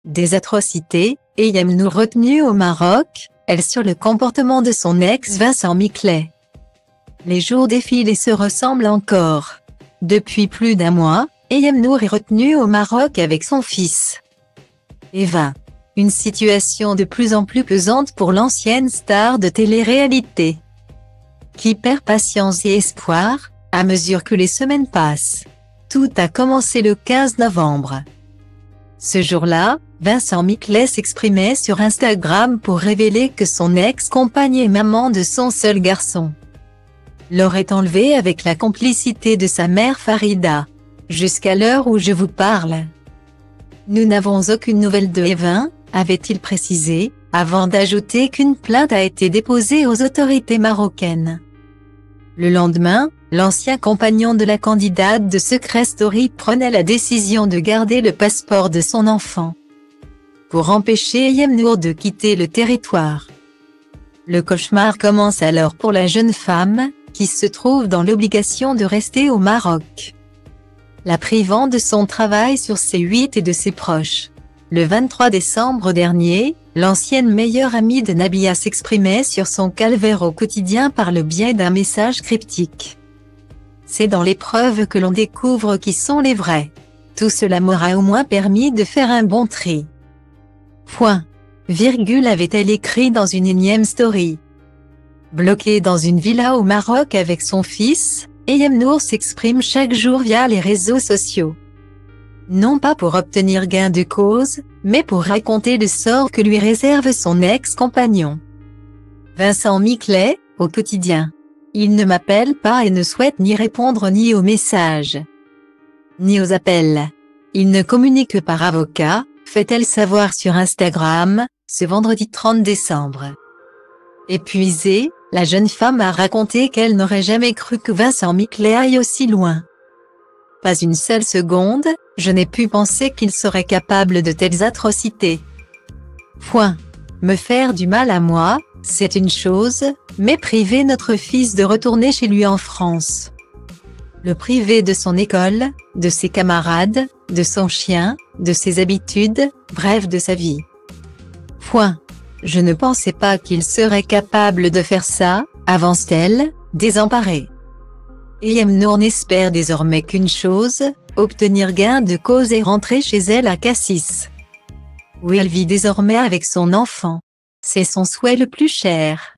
Des atrocités, Eyem Nour retenue au Maroc, elle sur le comportement de son ex Vincent Miclet. Les jours défilent et se ressemblent encore. Depuis plus d'un mois, Eyem Nour est retenue au Maroc avec son fils. Eva. Une situation de plus en plus pesante pour l'ancienne star de télé-réalité, qui perd patience et espoir, à mesure que les semaines passent. Tout a commencé le 15 novembre. Ce jour-là, Vincent Miclet s'exprimait sur Instagram pour révéler que son ex-compagne et maman de son seul garçon l'aurait enlevé avec la complicité de sa mère Farida. Jusqu'à l'heure où je vous parle, nous n'avons aucune nouvelle de Eva, avait-il précisé, avant d'ajouter qu'une plainte a été déposée aux autorités marocaines. Le lendemain, l'ancien compagnon de la candidate de Secret Story prenait la décision de garder le passeport de son enfant pour empêcher Eyem Nour de quitter le territoire. Le cauchemar commence alors pour la jeune femme, qui se trouve dans l'obligation de rester au Maroc, la privant de son travail sur C8 et de ses proches. Le 23 décembre dernier, l'ancienne meilleure amie de Nabila s'exprimait sur son calvaire au quotidien par le biais d'un message cryptique. C'est dans les preuves que l'on découvre qui sont les vrais. Tout cela m'aura au moins permis de faire un bon tri. Point. Virgule, avait-elle écrit dans une énième story. Bloquée dans une villa au Maroc avec son fils, Eyem Nour s'exprime chaque jour via les réseaux sociaux. Non pas pour obtenir gain de cause, mais pour raconter le sort que lui réserve son ex-compagnon. Vincent Miclet, au quotidien. Il ne m'appelle pas et ne souhaite ni répondre ni aux messages, ni aux appels. Il ne communique par avocat, fait-elle savoir sur Instagram, ce vendredi 30 décembre. Épuisée, la jeune femme a raconté qu'elle n'aurait jamais cru que Vincent Miclet aille aussi loin. Pas une seule seconde, je n'ai pu penser qu'il serait capable de telles atrocités. Point. Me faire du mal à moi, c'est une chose, mais priver notre fils de retourner chez lui en France, le priver de son école, de ses camarades, de son chien, de ses habitudes, bref de sa vie. Point. Je ne pensais pas qu'il serait capable de faire ça, avance-t-elle, désemparée. Eyem Nour n'espère désormais qu'une chose, obtenir gain de cause et rentrer chez elle à Cassis, où elle vit désormais avec son enfant. C'est son souhait le plus cher.